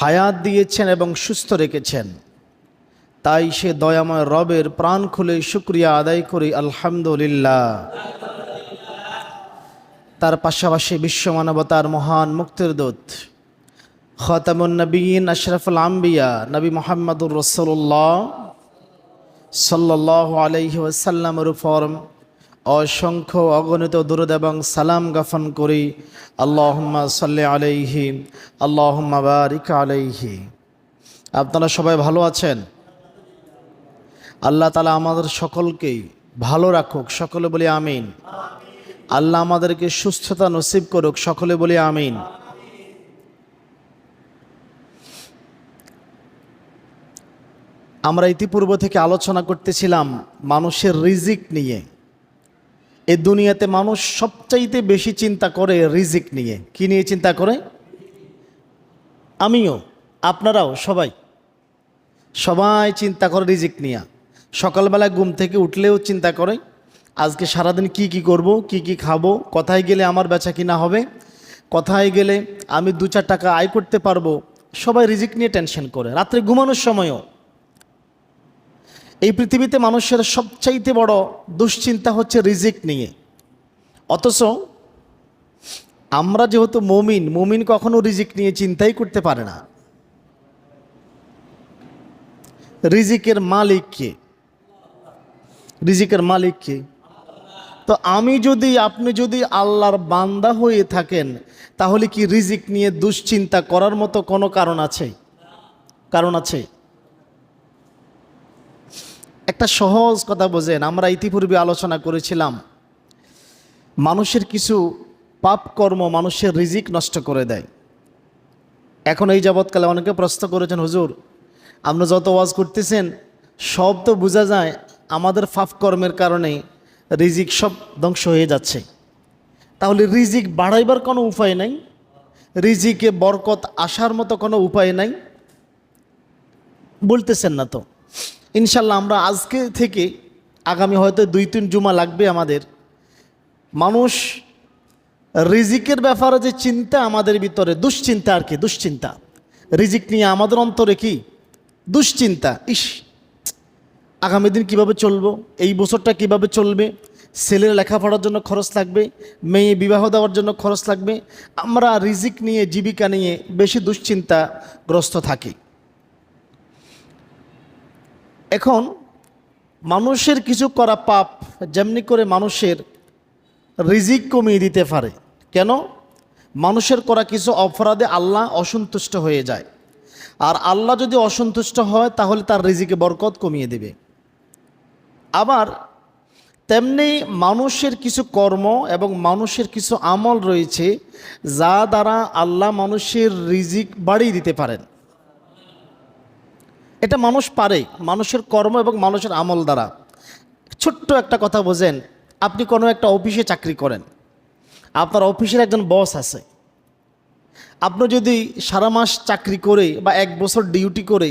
হায়াত দিয়েছেন এবং সুস্থ রেখেছেন। তাই সে দয়াময় রবের প্রাণ খুলে শুকরিয়া আদায় করি আলহামদুলিল্লাহ। তার পাশাপাশি বিশ্ব মানবতার মহান মুক্তির দূত খাতামুন নবীন আশরাফুল আম্বিয়া নবী মুহাম্মদুর রাসূলুল্লাহ সাল্লাল্লাহু আলাইহি ওয়াসাল্লামের উপর অসংখ্য অগণিত দুরূদ এবং সালাম জ্ঞাপন করি। আল্লাহুম্মা সাল্লি আলাইহি আল্লাহুম্মা বারিক আলাইহি। আপনারা সবাই ভালো আছেন? আল্লাহ তাআলা আমাদের সকলকেই ভালো রাখুক, সকলে বলি আমিন। আল্লাহ আমাদেরকে সুস্থতা নসিব করুক, সকলে বলি আমিন। আমরা ইতিপূর্ব থেকে আলোচনা করতেছিলাম মানুষের রিজিক নিয়ে। এই দুনিয়াতে মানুষ সবচাইতে বেশি চিন্তা করে রিজিক নিয়ে। কি নিয়ে চিন্তা করে? আমিও, আপনারাও, সবাই চিন্তা করে রিজিক নিয়ে। সকালবেলায় ঘুম থেকে উঠলেও চিন্তা করে আজকে সারাদিন কি করব, কি খাবো, কোথায় গেলে আমার বেচা কিনা হবে, কোথায় গেলে আমি 2-4 টাকা আয় করতে পারবো। সবাই রিজিক নিয়ে টেনশন করে। রাত্রে ঘুমানোর সময়ও। এই পৃথিবীতে মানুষের সবচাইতে বড় দুশ্চিন্তা হচ্ছে রিজিক নিয়ে। অথচ আমরা যেহেতু মুমিন কখনো রিজিক নিয়ে চিন্তাই করতে পারে না। রিজিকের মালিক কে? রিজিকের মালিক কে? তো আপনি যদি আল্লাহর বান্দা হয়ে থাকেন, তাহলে কি রিজিক নিয়ে দুশ্চিন্তা করার মতো কোনো কারণ আছে? একটা সহজ কথা বোঝেন। আমরা ইতিপূর্বে আলোচনা করেছিলাম মানুষের কিছু পাপ কর্ম মানুষের রিজিক নষ্ট করে দেয়। এখন এই যাবৎকালে অনেকে প্রশ্ন করেছেন, হুজুর আপনি যত ওয়াজ করতেছেন সব তো বোঝা যায় আমাদের পাপ কর্মের কারণে রিজিক সব ধ্বংস হয়ে যাচ্ছে। তাহলে রিজিক বাড়াইবার কোনো উপায় নাই? রিজিকে বরকত আসার মতো কোনো উপায় নাই? বলতেছেন না তো। ইনশাল্লাহ আমরা আজকে থেকে আগামী হয়তো 2-3 জুমা লাগবে আমাদের, মানুষ রিজিকের ব্যাপারে যে চিন্তা আমাদের ভিতরে, দুশ্চিন্তা আর কি, দুশ্চিন্তা রিজিক নিয়ে আমাদের অন্তরে কি দুশ্চিন্তা। আগামী দিন কিভাবে চলবো, এই বছরটা কিভাবে চলবে, ছেলের লেখাপড়ার জন্য খরচ লাগবে, মেয়ে বিবাহ দেওয়ার জন্য খরচ লাগবে। আমরা রিজিক নিয়ে, জীবিকা নিয়ে বেশি দুশ্চিন্তাগ্রস্ত থাকি। এখন মানুষের কিছু করা পাপ যেমনি করে মানুষের রিজিক কমিয়ে দিতে পারে। কেন? মানুষের করা কিছু অপরাধে আল্লাহ অসন্তুষ্ট হয়ে যায়। আর আল্লাহ যদি অসন্তুষ্ট হয় তাহলে তার রিজিকে বরকত কমিয়ে দেবে। আবার তেমনি মানুষের কিছু কর্ম এবং মানুষের কিছু আমল রয়েছে যা দ্বারা আল্লাহ মানুষের রিজিক বাড়িয়ে দিতে পারেন। এটা মানুষ পারে, মানুষের কর্ম এবং মানুষের আমল দ্বারা। ছোট্ট একটা কথা বোঝেন। আপনি কোনো একটা অফিসে চাকরি করেন, আপনার অফিসের একজন বস আছে। আপনি যদি সারা মাস চাকরি করে বা 1 বছর ডিউটি করে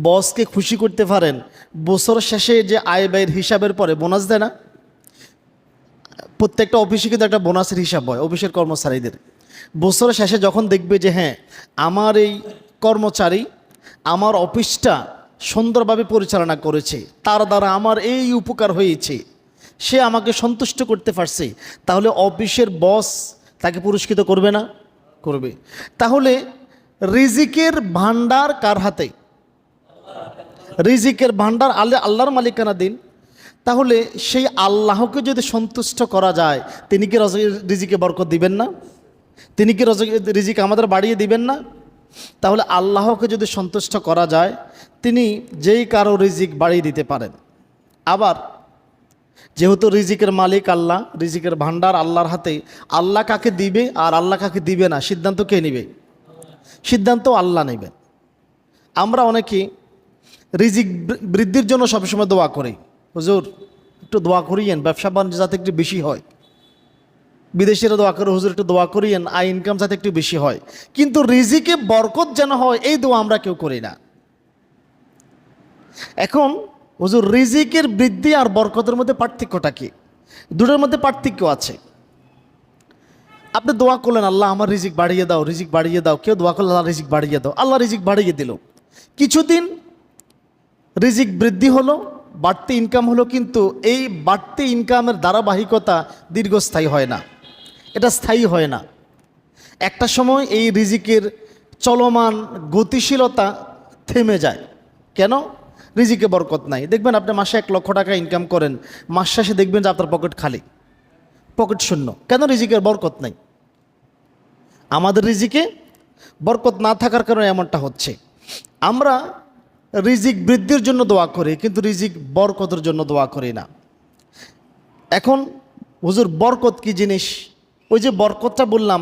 বসকে খুশি করতে পারেন, বছর শেষে যে আয় ব্যয়ের হিসাবের পরে বোনাস দেয় না? প্রত্যেকটা অফিসে কিন্তু একটা বোনাসের হিসাব হয় অফিসের কর্মচারীদের। বছরের শেষে যখন দেখবে যে হ্যাঁ আমার এই কর্মচারী আমার অফিসটা সুন্দরভাবে পরিচালনা করেছে, তার দ্বারা আমার এই উপকার হয়েছে, সে আমাকে সন্তুষ্ট করতে পারছে, তাহলে অফিসের বস তাকে পুরস্কৃত করবে না? করবে। তাহলে রিজিকের ভান্ডার কার হাতে? রিজিকের ভান্ডার আল্লাহর মালিকানা দিন। তাহলে সেই আল্লাহকে যদি সন্তুষ্ট করা যায়, তিনি কি রিজিকে বরকত দিবেন না? তিনি কি রিজিক আমাদের বাড়িয়ে দিবেন না? তাহলে আল্লাহকে যদি সন্তুষ্ট করা যায়, তিনি যেই কারো রিজিক বাড়িয়ে দিতে পারেন। আবার যেহেতু রিজিকের মালিক আল্লাহ, রিজিকের ভান্ডার আল্লাহর হাতে, আল্লাহ কাকে দিবে আর আল্লাহ কাকে দিবে না সিদ্ধান্ত কে নেবে? সিদ্ধান্ত আল্লাহ নেবেন। আমরা অনেকে রিজিক বৃদ্ধির জন্য সবসময় দোয়া করি, হুজুর একটু দোয়া করিয়েন ব্যবসা বাণিজ্য যাতে একটু বেশি হয়। বিদেশিরা দোয়া করে, হুজুর একটু দোয়া করিয়েন আয় ইনকাম যাতে একটু বেশি হয়। কিন্তু রিজিকে বরকত যেন হয় এই দোয়া আমরা কেউ করি না। এখন হুজুর রিজিকের বৃদ্ধি আর বরকতের মধ্যে পার্থক্যটা কি? দুটোর মধ্যে পার্থক্য আছে। আপনি দোয়া করলেন, আল্লাহ আমার রিজিক বাড়িয়ে দাও, রিজিক বাড়িয়ে দাও। কেউ দোয়া করলেন, আল্লাহ রিজিক বাড়িয়ে দাও, আল্লাহ রিজিক বাড়িয়ে দিল। কিছুদিন রিজিক বৃদ্ধি হলো, বাড়তি ইনকাম হলো, কিন্তু এই বাড়তি ইনকামের ধারাবাহিকতা দীর্ঘস্থায়ী হয় না, এটা স্থায়ী হয় না। একটা সময় এই রিজিকের চলমান গতিশীলতা থেমে যায়। কেন? রিজিকে বরকত নাই। দেখবেন আপনি মাসে 1 লক্ষ টাকা ইনকাম করেন, মাস শেষে দেখবেন যে আপনার পকেট খালি, পকেট শূন্য। কেন? রিজিকের বরকত নাই। আমাদের রিজিকে বরকত না থাকার কারণে এমনটা হচ্ছে। আমরা রিজিক বৃদ্ধির জন্য দোয়া করি, কিন্তু রিজিক বরকতের জন্য দোয়া করি না। এখন হুজুর বরকত কি জিনিস? ওই যে বরকতটা বললাম,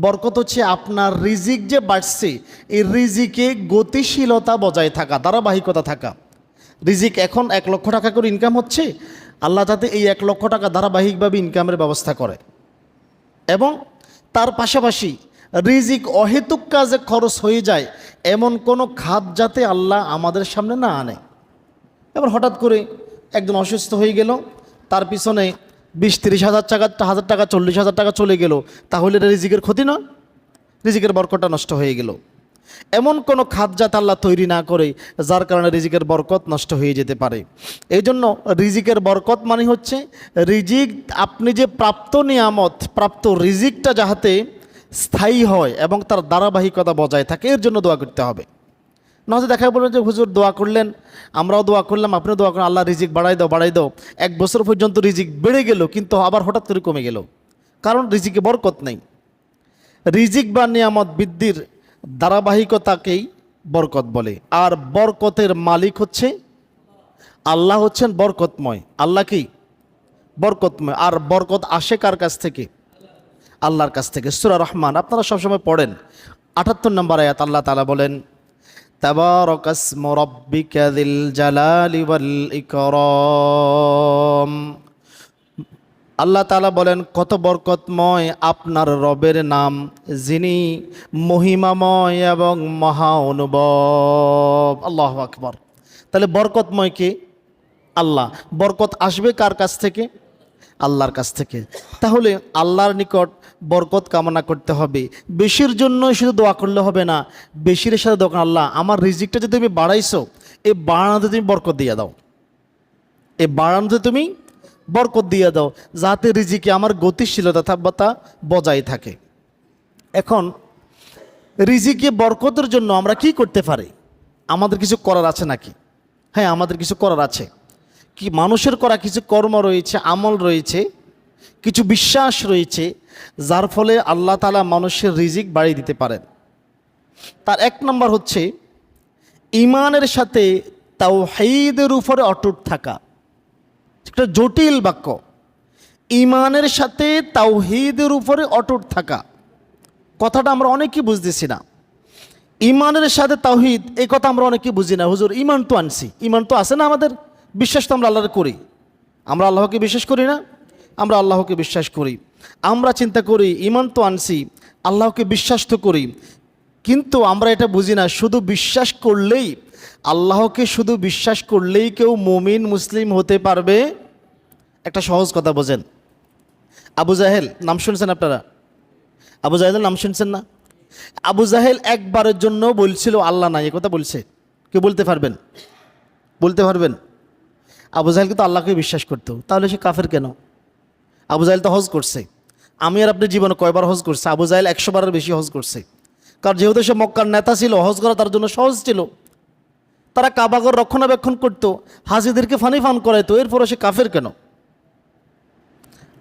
বরকত হচ্ছে আপনার রিজিক যে বাড়ছে, এই রিজিকে গতিশীলতা বজায় থাকা, ধারাবাহিকতা থাকা। রিজিক এখন 1 লক্ষ টাকা করে ইনকাম হচ্ছে, আল্লাহ যাতে এই 1 লক্ষ টাকা ধারাবাহিকভাবে ইনকামের ব্যবস্থা করে, এবং তার পাশাপাশি রিজিক অহেতুক কাজে খরচ হয়ে যায় এমন কোনো খাত যাতে আল্লাহ আমাদের সামনে না আনে। এবার হঠাৎ করে একজন অসুস্থ হয়ে গেল, তার পিছনে 20-30 হাজার টাকা 40,000 টাকা চলে গেল, তাহলে এটা রিজিকের ক্ষতি না? রিজিকের বরকতটা নষ্ট হয়ে গেল। এমন কোনো খাত যাতে আল্লাহ তৈরি না করে যার কারণে রিজিকের বরকত নষ্ট হয়ে যেতে পারে। এই জন্য রিজিকের বরকত মানে হচ্ছে রিজিক, আপনি যে প্রাপ্ত নিয়ামত, প্রাপ্ত রিজিকটা যাহাতে স্থায়ী হয় এবং তার ধারাবাহিকতা বজায় থাকে, এর জন্য দোয়া করতে হবে। নয়তো দেখা বলবেন যে হুজুর দোয়া করলেন, আমরাও দোয়া করলাম, আপনিও দোয়া করেন, আল্লাহ রিজিক বাড়াই দাও বাড়াই দাও, 1 বছর পর্যন্ত রিজিক বেড়ে গেল, কিন্তু আবার হঠাৎ করে কমে গেল, কারণ রিজিকে বরকত নেই। রিজিক বা নিয়ামত বৃদ্ধির ধারাবাহিকতাকেই বরকত বলে। আর বরকতের মালিক হচ্ছে আল্লাহ, হচ্ছেন বরকতময়। আল্লাহ কি? বরকতময়। আর বরকত আসে কার কাছ থেকে? আল্লাহর কাছ থেকে। সূরা রহমান আপনারা সবসময় পড়েন, 78 নম্বর আয়াত আল্লাহ তাআলা বলেন, তাবারাকাসমু রাব্বিকা যিল জালালি ওয়াল ইকরাম। আল্লাহ তাআলা বলেন, কত বরকতময় আপনার রবের নাম, যিনি মহিমাময় এবং মহা অনুভব। আল্লাহু আকবার। তাহলে বরকতময় কে? আল্লাহ। বরকত আসবে কার কাছ থেকে? আল্লাহর কাছ থেকে। তাহলে আল্লাহর নিকট বরকত কামনা করতে হবে। বেশির জন্য শুধু দোয়া করলে হবে না, বেশির সাথে দোয়া, আল্লাহ আমার রিজিকটা যে তুমি বাড়াইছো, এই বাড়ানোতে তুমি বরকত দিয়ে দাও, এই বাড়ানোতে তুমি বরকত দিয়ে দাও, যাতে রিজিকে আমার গতিশীলতা তা বজায় থাকে। এখন রিজিকে বরকতের জন্য আমরা কি করতে পারি? আমাদের কিছু করার আছে নাকি? হ্যাঁ, আমাদের কিছু করার আছে। কি? মানুষের করা কিছু কর্ম রয়েছে, আমল রয়েছে, কিছু বিশ্বাস রয়েছে, যার ফলে আল্লাহ তাআলা মানুষের রিজিক বাড়িয়ে দিতে পারেন। তার 1 নম্বর হচ্ছে ঈমানের সাথে তাওহীদের উপরে অটুট থাকা। একটা জটিল বাক্য, ঈমানের সাথে তাওহীদের উপরে অটুট থাকা। কথাটা আমরা অনেকেই বুঝতেছি না। ঈমানের সাথে তাওহীদ, এই কথা আমরা অনেকেই বুঝি না। হুজুর ঈমান তো আনছি, ঈমান তো আছে না আমাদের, বিশ্বাস তো আমরা আল্লাহর করি। আমরা আল্লাহকে বিশ্বাস করি না? আমরা আল্লাহকে বিশ্বাস করি। আমরা চিন্তা করি ঈমান তো আনছি, আল্লাহকে বিশ্বাস তো করি, কিন্তু আমরা এটা বুঝি না শুধু বিশ্বাস করলেই, আল্লাহকে শুধু বিশ্বাস করলেই কেউ মুমিন মুসলিম হতে পারবে? একটা সহজ কথা বোঝেন। আবু জাহেল নাম শুনছেন আপনারা? আবু জাহেলের নাম শুনছেন না? আবু জাহেল একবারের জন্য বলছিল আল্লাহ নাই, এ কথা বলছে? কেউ বলতে পারবেন? বলতে পারবেন? আবু জাহেল কিন্তু আল্লাহকে বিশ্বাস করতো, তাহলে সে কাফের কেন? আবু জাহেল তো হজ করছে। আমি আর আপনি জীবনে কয়বার হজ করছে? আবু জাহেল 100 বারের বেশি হজ করছে। কারণ যেহেতু সে মক্কার নেতা ছিল, হজ করা তার জন্য সহজ ছিল। তারা কাবাগর রক্ষণাবেক্ষণ করতো, হাজিদেরকে ফানি ফান করাইতো, এরপরে সে কাফের কেন?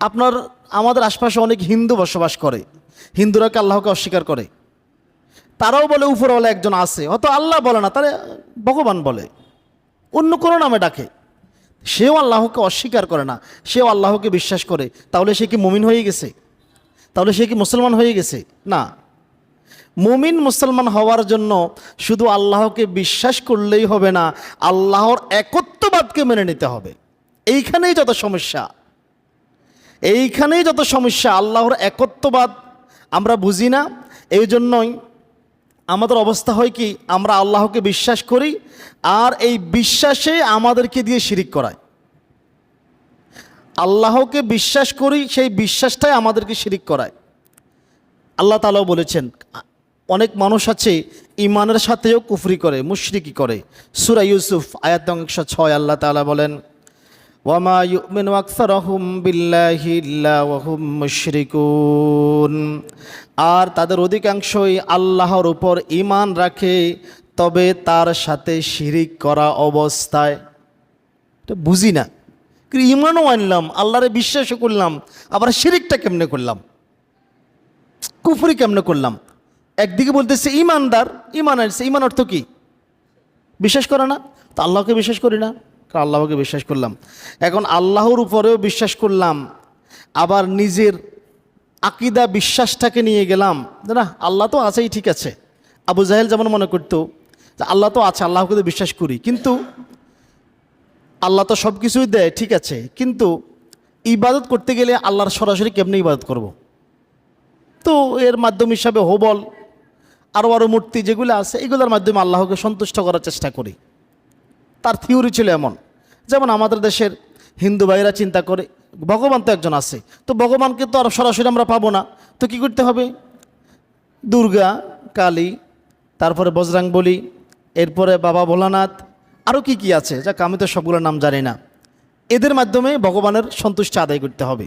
আপনার আমাদের আশপাশে অনেক হিন্দু বসবাস করে, হিন্দুরা কি আল্লাহকে অস্বীকার করে? তারাও বলে উপরওয়ালা একজন আছে, হয়তো আল্লাহ বলে না, তারা ভগবান বলে, অন্য কোনো নামে ডাকে। সেও আল্লাহকে অস্বীকার করে না, সেও আল্লাহকে বিশ্বাস করে। তাহলে সে কি মুমিন হয়ে গেছে? তাহলে সে কি মুসলমান হয়ে গেছে? না। মুমিন মুসলমান হওয়ার জন্য শুধু আল্লাহকে বিশ্বাস করলেই হবে না, আল্লাহর একত্ববাদকে মেনে নিতে হবে। এইখানেই যত সমস্যা, এইখানেই যত সমস্যা। আল্লাহর একত্ববাদ আমরা বুঝি না, এই জন্যই আমাদের অবস্থা হয় কি, আমরা আল্লাহকে বিশ্বাস করি আর এই বিশ্বাসে আমাদেরকে দিয়ে শিরিক করায়। আল্লাহকে বিশ্বাস করি, সেই বিশ্বাসটাই আমাদেরকে শিরিক করায়। আল্লাহ তাআলাও বলেছেন অনেক মানুষ আছে ইমানের সাথেও কুফরি করে, মুশরিকি করে। সূরা ইউসুফ আয়াত নং 106 আল্লাহ তাআলা বলেন, ওয়ামা ইউমিনু আকসারুহুম বিল্লাহি ইল্লা ওয়া হুম মুশরিকুন, আর তাদের অধিকাংশই আল্লাহর উপর ঈমান রাখে, তবে তার সাথে শিরিক করা অবস্থায়। এটা বুঝি না, ঈমানও আনলাম, আল্লাহরে বিশ্বাসও করলাম, আবার শিরিকটা কেমনে করলাম, কুফরি কেমনে করলাম? একদিকে বলতেছে ইমানদার, ইমান আনছে, ইমান অর্থ কি? বিশ্বাস করে না? তো আল্লাহকে বিশ্বাস করি না, আল্লাহকে বিশ্বাস করলাম। এখন আল্লাহর উপরেও বিশ্বাস করলাম, আবার নিজের আকিদা বিশ্বাসটাকে নিয়ে গেলাম না আল্লাহ তো আছেই, ঠিক আছে। আবু জাহেল যেমন মনে করতো যে আল্লাহ তো আছে, আল্লাহকে তো বিশ্বাস করি, কিন্তু আল্লাহ তো সব কিছুই দেয়, ঠিক আছে, কিন্তু ইবাদত করতে গেলে আল্লাহর সরাসরি কেমনে ইবাদত করব? তো এর মাধ্যম হিসাবে হোবল আরও মূর্তি যেগুলো আছে এগুলোর মাধ্যমে আল্লাহকে সন্তুষ্ট করার চেষ্টা করি। তার থিওরি ছিল এমন, যেমন আমাদের দেশের হিন্দু ভাইরা চিন্তা করে ভগবান তো একজন আছে, তো ভগবানকে তো আর সরাসরি আমরা পাবো না, তো কি করতে হবে? দুর্গা, কালী, তারপরে বজরাংবলী, এরপরে বাবা ভোলানাথ, আরও কি কি আছে, যাক আমি তো সবগুলোর নাম জানি না, এদের মাধ্যমে ভগবানের সন্তুষ্টি আদায় করতে হবে।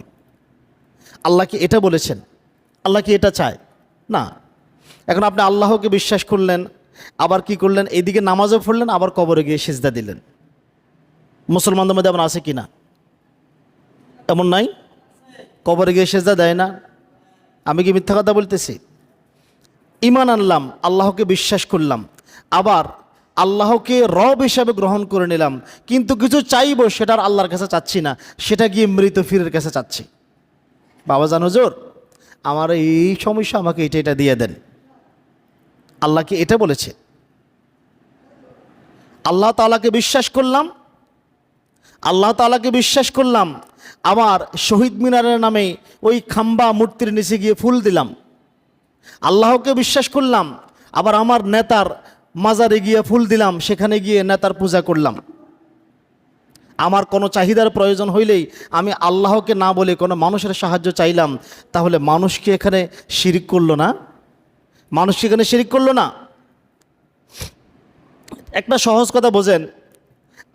আল্লাহ কি এটা বলেছেন? আল্লাহ কি এটা চায়? না। এখন আপনি আল্লাহকে বিশ্বাস করলেন, আবার কি করলেন, এইদিকে নামাজও পড়লেন, আবার কবরে গিয়ে সিজদা দিলেন। মুসলমানদের মধ্যে এমন আছে কি না? এমন নাই? কবরে গিয়ে সিজদা দেয় না? আমি কি মিথ্যা কথা বলতেছি? ঈমান আনলাম, আল্লাহকে বিশ্বাস করলাম, আবার আল্লাহকে রব হিসাবে গ্রহণ করে নিলাম, কিন্তু কিছু চাইবো সেটা আর আল্লাহর কাছে চাচ্ছি না, সেটা গিয়ে মৃত ফিরের কাছে চাচ্ছি। বাবা জান হুজুর, আমার এই সমস্যা, আমাকে এটা এটা দিয়ে দেন। আল্লাহ কি এটা বলেছে? আল্লাহ তাআলাকে বিশ্বাস করলাম, আল্লাহ তাআলাকে বিশ্বাস করলাম, আবার শহীদ মিনারের নামে ওই খাম্বা মূর্তির নিচে গিয়ে ফুল দিলাম। আল্লাহকে বিশ্বাস করলাম, আবার আমার নেতার মাজারে গিয়ে ফুল দিলাম, সেখানে গিয়ে নেতার পূজা করলাম। আমার কোনো চাহিদার প্রয়োজন হইলেই আমি আল্লাহকে না বলে কোনো মানুষের সাহায্য চাইলাম, তাহলে মানুষ কি এখানে শিরিক করলো না? মানুষ কি এখানে শিরিক করলো না? একটা সহজ কথা বোঝেন,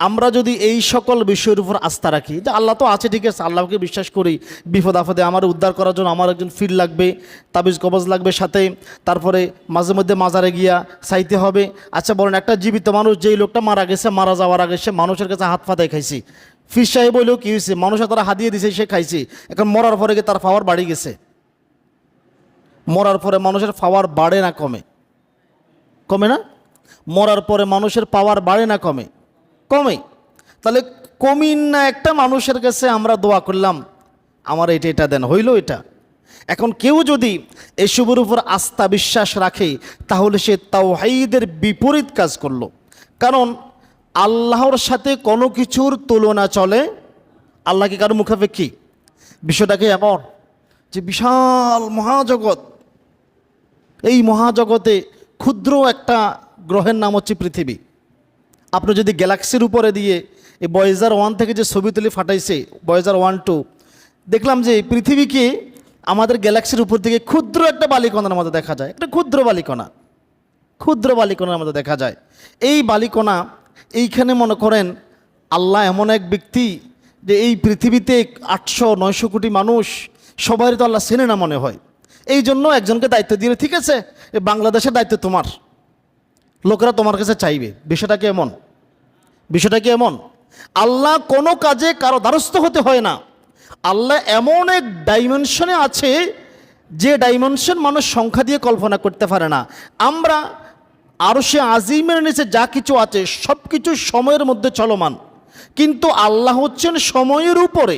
আমরা যদি এই সকল বিষয়ের উপর আস্থা রাখি যে আল্লাহ তো আছে, ঠিক আছে, আল্লাহকে বিশ্বাস করি, বিপদ আপদে আমার উদ্ধার করার জন্য আমার একজন ফির লাগবে, তাবিজ কবজ লাগবে সাথে, তারপরে মাঝে মধ্যে মাজারে গিয়া চাইতে হবে। আচ্ছা বলেন, একটা জীবিত মানুষ, যেই লোকটা মারা গেছে, মারা যাওয়ার আগে সে মানুষের কাছে হাত পাতায় খাইছি, ফির সাহেব বললেও কী হয়েছে, মানুষের তারা হাতিয়ে দিছে, সে খাইছি, এখন মরার পরে গিয়ে তার পাওয়ার বাড়ি গেছে। মরার পরে মানুষের পাওয়ার বাড়ে না কমে? কমে না? মরার পরে মানুষের পাওয়ার বাড়ে না কমে? কমে। তাহলে কমিন না একটা মানুষের কাছে আমরা দোয়া করলাম, আমার এটা এটা দেন, হইল এটা। এখন কেউ যদি এসবের উপর আস্থা বিশ্বাস রাখে, তাহলে সে তাওহীদের বিপরীত কাজ করলো। কারণ আল্লাহর সাথে কোনো কিছুর তুলনা চলে? আল্লাহ কি কারো মুখাপেক্ষী? বিষয়টাকে এমন যে বিশাল মহাজগৎ, এই মহাজগতে ক্ষুদ্র একটা গ্রহের নাম হচ্ছে পৃথিবী। আপনি যদি গ্যালাক্সির উপরে দিয়ে এই ভয়েজার 1 থেকে যে ছবি তুলে ফাটাইছে, ভয়েজার 1, 2, দেখলাম যে পৃথিবীকে আমাদের গ্যালাক্সির উপর থেকে ক্ষুদ্র একটা বালিকণার মধ্যে দেখা যায়, একটা ক্ষুদ্র বালিকণা, ক্ষুদ্র বালিকণার মধ্যে দেখা যায়। এই বালিকণা, এইখানে মনে করেন আল্লাহ এমন এক ব্যক্তি যে এই পৃথিবীতে 800-900 কোটি মানুষ, সবারই তো আল্লাহ চেনে না মনে হয়। এই জন্য একজনকে দায়িত্ব দিলে, ঠিক আছে, এই বাংলাদেশের দায়িত্ব তোমার, লোকেরা তোমার কাছে চাইবে। বিষয়টা কি এমন? বিষয়টা কি এমন? আল্লাহ কোনো কাজে কারো দ্বারস্থ হতে হয় না। আল্লাহ এমন এক ডাইমেনশনে আছে, যে ডাইমেনশন মানুষ সংখ্যা দিয়ে কল্পনা করতে পারে না। আমরা আরশে আজিমের নিচে যা কিছু আছে সব কিছু সময়ের মধ্যে চলমান, কিন্তু আল্লাহ হচ্ছেন সময়ের উপরে।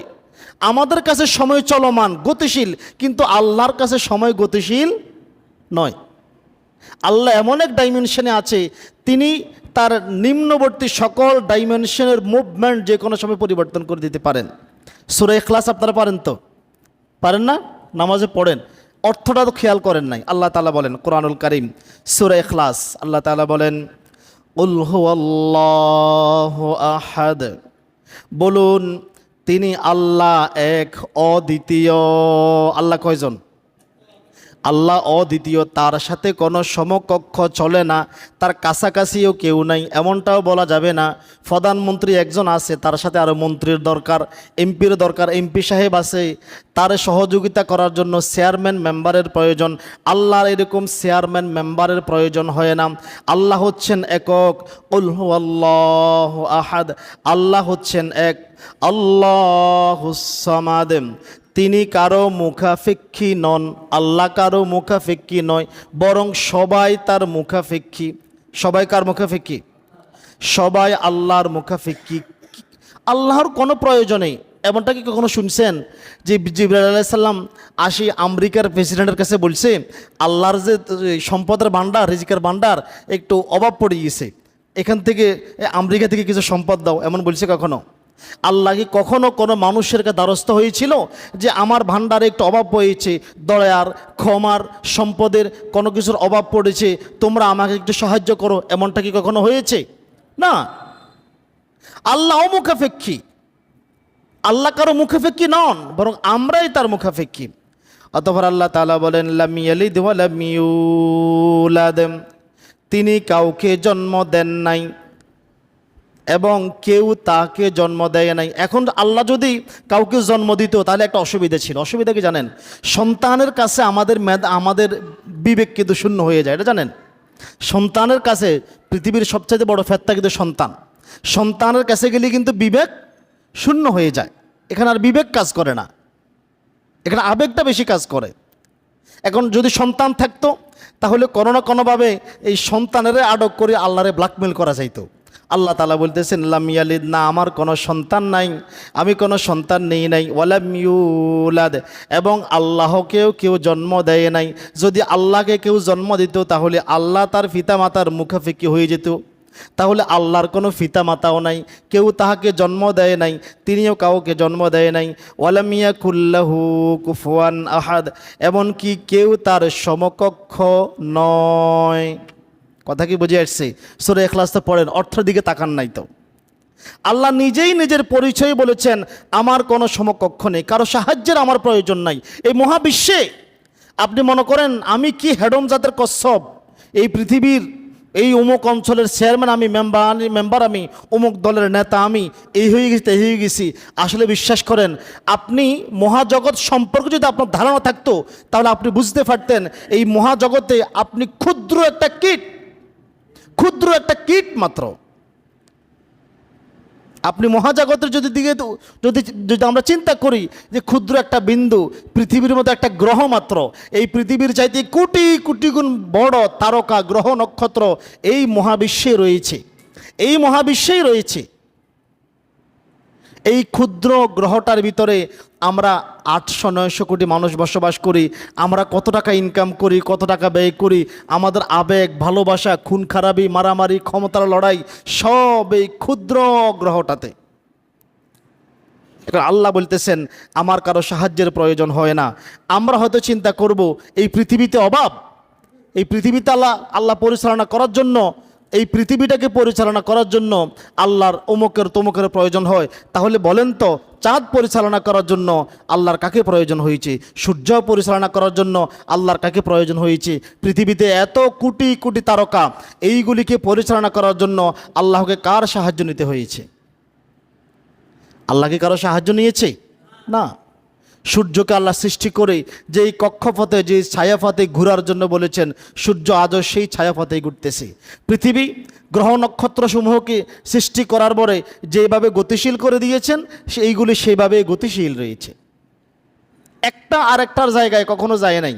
আমাদের কাছে সময় চলমান, গতিশীল, কিন্তু আল্লাহর কাছে সময় গতিশীল নয়। আল্লাহ এমন এক ডাইমেনশনে আছে, তিনি তার নিম্নবর্তী সকল ডাইমেনশনের মুভমেন্ট যে কোনো সময় পরিবর্তন করে দিতে পারেন। সূরা ইখলাস আপনারা পারেন তো? পারেন না? নামাজে পড়েন, অর্থটা তো খেয়াল করেন নাই। আল্লাহ তাআলা বলেন কোরআনুল কারীম সূরা ইখলাস, আল্লাহ তাআলা বলেন কুল হুয়াল্লাহু আহাদ, বলুন তিনি আল্লাহ এক, অদ্বিতীয়। আল্লাহ কয়জন? আল্লাহ অদ্বিতীয়, তার সাথে কোনো সমকক্ষ চলে না, তার কাছাকাছিও কেউ নাই এমনটাও বলা যাবে না। প্রধানমন্ত্রী একজন আছে, তার সাথে আরও মন্ত্রীর দরকার, এমপির দরকার, এমপি সাহেব আছে, তার সহযোগিতা করার জন্য চেয়ারম্যান মেম্বারের প্রয়োজন। আল্লাহর এরকম চেয়ারম্যান মেম্বারের প্রয়োজন হয় না। আল্লাহ হচ্ছেন একক, কুল হুয়াল্লাহু আহাদ, আল্লাহ হচ্ছেন এক, আল্লাহুস সামাদ, তিনি কারো মুখাপেক্ষী নন। আল্লাহ কারো মুখাপেক্ষী নয়, বরং সবাই তার মুখাপেক্ষী। সবাই কার মুখাপেক্ষী? সবাই আল্লাহর মুখাপেক্ষী। আল্লাহর কোনো প্রয়োজন নেই। এমনটা কি কখনো শুনছেন যে জিবরাইল আলাইহিস সালাম আসি আমেরিকার প্রেসিডেন্টের কাছে বলছে আল্লাহর যে সম্পদের ভাণ্ডার, রিজিকের ভাণ্ডার একটু অভাব পড়ে গিয়েছে, এখান থেকে আমেরিকা থেকে কিছু সম্পদ দাও, এমন বলছে কখনো? আল্লাহ কি কখনো কোনো মানুষের দ্বারস্থ হয়েছিল যে আমার ভাণ্ডারে একটু অভাব হয়েছে, দয়ার, ক্ষমার, সম্পদের কোনো কিছুর অভাব পড়েছে, তোমরা আমাকে একটু সাহায্য করো, এমনটা কি কখনো হয়েছে? না। আল্লাহ মুখাপেক্ষী, আল্লাহ কারো মুখাপেক্ষী নন, বরং আমরাই তার মুখাপেক্ষী। অতঃপর আল্লাহ তাআলা বলেন লাম ইয়ালিদ ওয়া লাম ইউলাদ, তিনি কাউকে জন্ম দেন নাই এবং কেউ তাকে জন্ম দেয় নাই। এখন আল্লাহ যদি কাউকে জন্ম দিত তাহলে একটা অসুবিধা ছিল। অসুবিধা কি জানেন? সন্তানের কাছে আমাদের বিবেক কিন্তু শূন্য হয়ে যায়, এটা জানেন? সন্তানের কাছে পৃথিবীর সবচাইতে বড় ফেত্তা কিন্তু সন্তান। সন্তানের কাছে গেলে কিন্তু বিবেক শূন্য হয়ে যায়। এখানে আর বিবেক কাজ করে না, এখানে আবেগটা বেশি কাজ করে। এখন যদি সন্তান থাকতো তাহলে কোনো না কোনোভাবে এই সন্তানেরে আটক করে আল্লাহরে ব্ল্যাকমেল করা যাইতো। আল্লাহ তাআলা বলতেছেন লাম ইয়ালিদ, না আমার কোনো সন্তান নাই, আমি কোনো সন্তান নেই নাই, ওয়ালাম ইউলাদ, এবং আল্লাহকেও কেউ জন্ম দেয় নাই। যদি আল্লাহকে কেউ জন্ম দিত তাহলে আল্লাহ তার পিতামাতার মুখাপেক্ষী হয়ে যেত। তাহলে আল্লাহর কোনো পিতামাতাও নাই, কেউ তাহাকে জন্ম দেয় নাই, তিনিও কাউকে জন্ম দেয় নাই। ওয়ালাম ইয়াকুল লাহু কুফুয়ান আহাদ, এমনকি কেউ তার সমকক্ষ নয়। কথা কি বুঝে আসছে? সূরা ইখলাস তো পড়েন, অর্থের দিকে তাকান নাই তো। আল্লাহ নিজেই নিজের পরিচয় বলেছেন আমার কোনো সমকক্ষ নেই, কারো সাহায্যের আমার প্রয়োজন নাই। এই মহাবিশ্বে আপনি মনে করেন আমি কি হেডম জাতের কচ্ছপ, এই পৃথিবীর এই অমুক অঞ্চলের চেয়ারম্যান আমি, মেম্বার আমি, অমুক দলের নেতা আমি, এই হয়ে গেছি এই হয়ে গেছি। আসলে বিশ্বাস করেন, আপনি মহাজগৎ সম্পর্কে যদি আপনার ধারণা থাকতো তাহলে আপনি বুঝতে পারতেন এই মহাজগতে আপনি ক্ষুদ্র একটা কীট, ক্ষুদ্র একটা কীট মাত্র। আপনি মহাজগতের যদি আমরা চিন্তা করি যে ক্ষুদ্র একটা বিন্দু, পৃথিবীর মতো একটা গ্রহ মাত্র, এই পৃথিবীর চাইতে কোটি কোটি গুণ বড় তারকা, গ্রহ, নক্ষত্র এই মহাবিশ্বে রয়েছে, এই মহাবিশ্বেই রয়েছে। এই ক্ষুদ্র গ্রহটার ভিতরে আমরা 800-900 কোটি মানুষ বসবাস করি। আমরা কত টাকা ইনকাম করি, কত টাকা ব্যয় করি, আমাদের আবেগ, ভালোবাসা, খুন খারাপি, মারামারি, ক্ষমতার লড়াই সব এই ক্ষুদ্র গ্রহটাতে। আল্লাহ বলতেছেন আমার কারো সাহায্যের প্রয়োজন হয় না। আমরা হয়তো চিন্তা করব এই পৃথিবীতে অভাব, এই পৃথিবীতে আল্লাহ পরিচালনা করার জন্য, এই পৃথিবীটাকে পরিচালনা করার জন্য আল্লাহর অমুকের তমুকের প্রয়োজন হয়। তাহলে বলেন তো, চাঁদ পরিচালনা করার জন্য আল্লাহর কাকে প্রয়োজন হয়েছে? সূর্য পরিচালনা করার জন্য আল্লাহর কাকে প্রয়োজন হয়েছে? পৃথিবীতে এত কোটি কোটি তারকা, এইগুলিকে পরিচালনা করার জন্য আল্লাহকে কার সাহায্য নিতে হয়েছে? আল্লাহকে কারো সাহায্য নিয়েছে? না। সূর্যকে আল্লাহ সৃষ্টি করে যেই কক্ষপথে, যে ছায়াপথে ঘোরার জন্য বলেছেন, সূর্য আজও সেই ছায়াপথেই ঘুরতেছে। পৃথিবী, গ্রহ নক্ষত্রসমূহকে সৃষ্টি করার পরে যেভাবে গতিশীল করে দিয়েছেন, সেইগুলি সেইভাবে গতিশীল রয়েছে। একটা আরেকটার জায়গায় কখনো যায় নাই,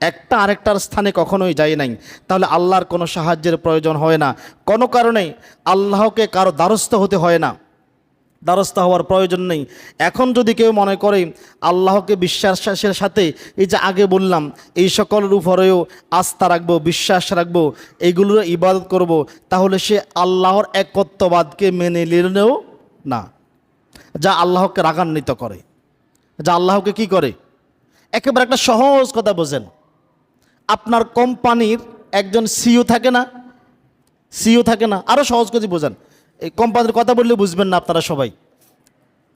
একটা আরেকটার স্থানে কখনোই যায় নাই। তাহলে আল্লাহর কোনো সাহায্যের প্রয়োজন হয় না, কোনো কারণে আল্লাহকে কারো দ্বারস্থ হতে হয় না, দ্বারস্থ হওয়ার প্রয়োজন নেই। এখন যদি কেউ মনে করে আল্লাহকে বিশ্বাসের সাথে, এই যে আগে বললাম, এই সকলের উপরেও আস্থা রাখবো, বিশ্বাস রাখবো, এইগুলোর ইবাদত করব, তাহলে সে আল্লাহর একত্ববাদকে মেনে নিলেও না, যা আল্লাহকে রাগান্বিত করে, যা আল্লাহকে কি করে। একেবারে একটা সহজ কথা বোঝেন, আপনার কোম্পানির একজন সিইও থাকে না, সিইও থাকে না, আরও সহজ করে বোঝেন, এই কোম্পানির কথা বললে বুঝবেন না আপনারা সবাই।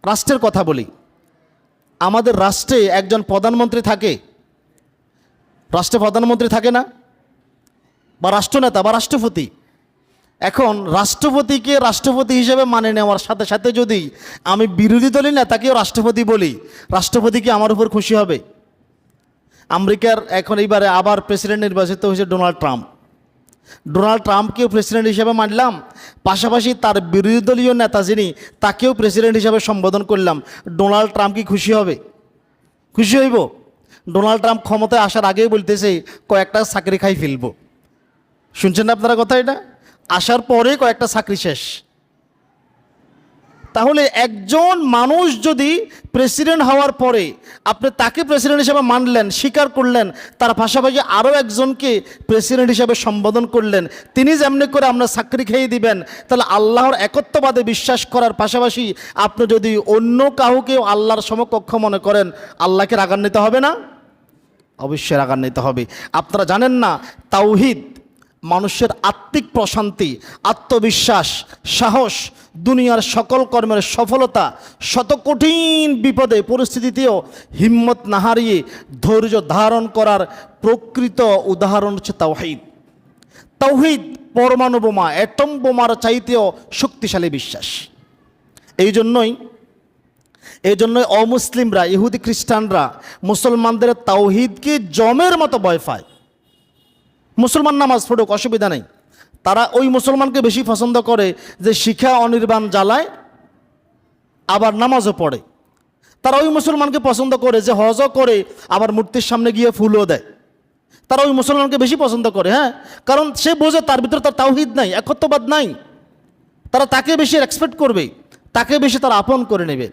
রাষ্ট্রের কথা বলি, আমাদের রাষ্ট্রে একজন প্রধানমন্ত্রী থাকে, রাষ্ট্রের প্রধানমন্ত্রী থাকে না, বা রাষ্ট্রনেতা বা রাষ্ট্রপতি। এখন রাষ্ট্রপতিকে রাষ্ট্রপতি হিসেবে মানে নেওয়ার সাথে সাথে যদি আমি বিরোধী দলীয় নেতাকেও রাষ্ট্রপতি বলি, রাষ্ট্রপতি কি আমার উপর খুশি হবে? আমেরিকার এখন এইবারে আবার প্রেসিডেন্ট নির্বাচিত হয়েছে ডোনাল্ড ট্রাম্প। ডোনাল্ড ট্রাম্পকেও প্রেসিডেন্ট হিসেবে মানলাম, পাশাপাশি তার বিরোধী দলীয় নেতা যিনি তাকেও প্রেসিডেন্ট হিসেবে সম্বোধন করলাম। ডোনাল্ড ট্রাম্প কি খুশি হবে? খুশি হইব? ডোনাল্ড ট্রাম্প ক্ষমতায় আসার আগেই বলতেছে কয়েকটা চাকরি খাই ফেলবো। শুনছেন না আপনারা কথা? এটা আসার পরে কয়েকটা চাকরি শেষ। তাহলে একজন মানুষ যদি প্রেসিডেন্ট হওয়ার পরে আপনি তাকে প্রেসিডেন্ট হিসেবে মানলেন, স্বীকার করলেন, তার পাশাপাশি আরও একজনকে প্রেসিডেন্ট হিসেবে সম্বোধন করলেন, তিনি যেমনি করে আমরা চাকরি খেয়ে দিবেন, তাহলে আল্লাহর একত্ববাদে বিশ্বাস করার পাশাপাশি আপনি যদি অন্য কাউকে আল্লাহর সমকক্ষ মনে করেন, আল্লাহকে রাগান্বিত হবে না? অবশ্যই রাগান্বিত হবে। আপনারা জানেন না, তাওহীদ মানুষের আত্মিক প্রশান্তি, আত্মবিশ্বাস, সাহস, দুনিয়ার সকল কর্মের সফলতা, শত কঠিন বিপদে পরিস্থিতিতেও হিম্মত না হারিয়ে ধৈর্য ধারণ করার প্রকৃত উদাহরণ হচ্ছে তাওহীদ। তাওহীদ পরমাণু বোমা, অ্যাটম বোমার চাইতেও শক্তিশালী বিশ্বাস। এই জন্যই অমুসলিমরা, ইহুদি খ্রিস্টানরা মুসলমানদের তাওহীদকে জমের মতো ভয় পায়। মুসলমান নামাজ পড়ুক, অসুবিধা নেই, তারা ওই মুসলমানকে বেশি পছন্দ করে যে শিখা অনির্বাণ জ্বালায় আবার নামাজও পড়ে। তারা ওই মুসলমানকে পছন্দ করে যে হজও করে আবার মূর্তির সামনে গিয়ে ফুলও দেয়। তারা ওই মুসলমানকে বেশি পছন্দ করে, হ্যাঁ, কারণ সে বোঝে তার ভিতরে তার তাওহীদ নাই, একত্ববাদ নাই। তারা তাকে বেশি রেসপেক্ট করবে, তাকে বেশি তারা আপন করে নেবে।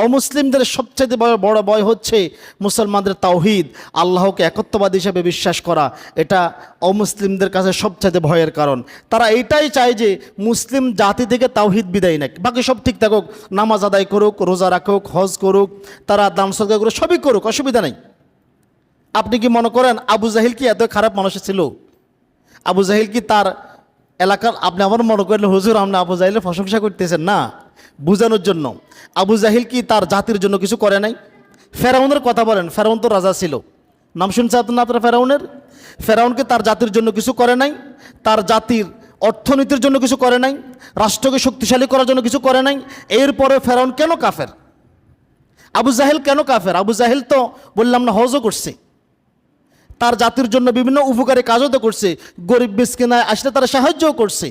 অমুসলিমদের সবচেয়ে বড় ভয় হচ্ছে মুসলমানদের তাওহীদ, আল্লাহকে একত্ববাদ হিসেবে বিশ্বাস করা। এটা অমুসলিমদের কাছে সবচেয়ে ভয়ের কারণ। তারা এইটাই চায় যে মুসলিম জাতি থেকে তাওহীদ বিদায় নেক, বাকি সব ঠিক থাকুক, নামাজ আদায় করুক, রোজা রাখুক, হজ করুক, তারা দান সদকা করুক, সবই করুক, অসুবিধা নেই। আপনি কি মনে করেন আবু জাহিল কি এত খারাপ মানুষ ছিল? আবু জাহিল কি তার এলাকার, আপনি আবার মনে করলেন হুজুর আপনি আবু জাহিলের প্রশংসা করতেছেন, না, বোঝানোর জন্য। আবু জাহিল কি তার জাতির জন্য কিছু করে নাই? ফেরাউনের কথা বলেন, ফেরাউন তো রাজা ছিল, নাম শুনছে আপনার ফেরাউনের? ফেরাউনকে তার জাতির জন্য কিছু করে নাই, তার জাতির অর্থনীতির জন্য কিছু করে নাই, রাষ্ট্রকে শক্তিশালী করার জন্য কিছু করে নাই। এরপরে ফেরাউন কেন কাফের? আবু জাহেল কেন কাফের? আবু জাহেল তো বললাম না হজও করছে, তার জাতির জন্য বিভিন্ন উপকারী কাজও তো করছে, গরিব মিসকিনায় আসলে তারা সাহায্যও করছে।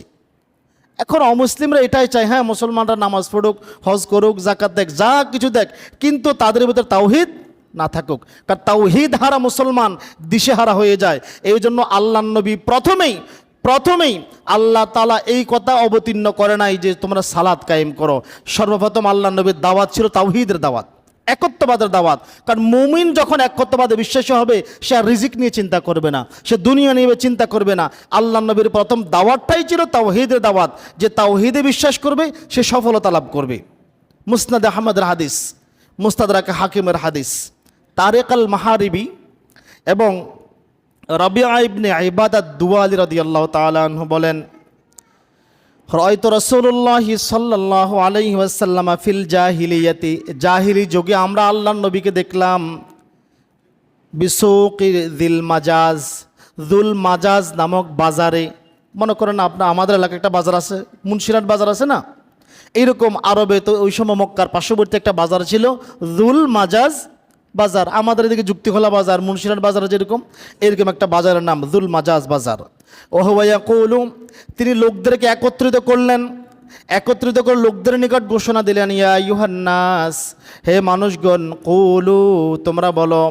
এখন অমুসলিমরা এটাই চায়, হ্যাঁ মুসলমানরা নামাজ পড়ুক, হজ করুক, জাকাত দেখ, যা কিছু দেখ, কিন্তু তাদের ভিতরে তাওহীদ না থাকুক। কারণ তাওহীদ হারা মুসলমান দিশেহারা হয়ে যায়। এই জন্য আল্লাহর নবী প্রথমেই আল্লাহ তাআলা এই কথা অবতীর্ণ করে নাই যে তোমরা সালাত কায়েম করো। সর্বপ্রথম আল্লাহর নবীর দাওয়াত ছিল তাওহীদের দাওয়াত, একত্ববাদের দাওয়াত। কারণ মুমিন যখন একত্ববাদে বিশ্বাসী হবে, সে আর রিজিক নিয়ে চিন্তা করবে না, সে দুনিয়া নিয়ে চিন্তা করবে না। আল্লাহর নবীর প্রথম দাওয়াতটাই ছিল তাওহীদের দাওয়াত, যে তাওহীদে বিশ্বাস করবে সে সফলতা লাভ করবে। মুসনাদ আহমদের হাদিস, মুস্তাদরাক হাকিমের হাদিস, তারিক আল মাহারিবি এবং রাবিআ ইবনে ইবাদাত দুয়ালি রাদিয়াল্লাহু তাআলা আনহু বলেন, রাআইতু রাসূলুল্লাহি সাল্লাল্লাহু আলাইহি ওয়াসাল্লাম ফিল জাহিলিয়াতি, জাহিলি যুগে আমরা আল্লাহর নবীকে দেখলাম বিসুকি যিল মাজাজ, যুল মাজাজ নামক বাজারে। মনে করেন আপনার আমাদের এলাকায় একটা বাজার আছে, মুন্সিরহাট বাজার আছে না, এইরকম আরবে তো ওই সময় মক্কার পার্শ্ববর্তী একটা বাজার ছিল যুল মাজাজ বাজার। আমাদের এদিকে যুক্তিখোলা বাজার, মুন্সিরহাট বাজার যেরকম, এরকম একটা বাজারের নাম যুল মাজাজ বাজার। ওহুয়া ইয়াকুলু, তিনি লোকদেরকে একত্রিত করে লোকদের নিকট ঘোষণা দিলেন, ইয়া আইয়ুহান নাস, হে মানুষগণ, কুলু, তোমরা বলো,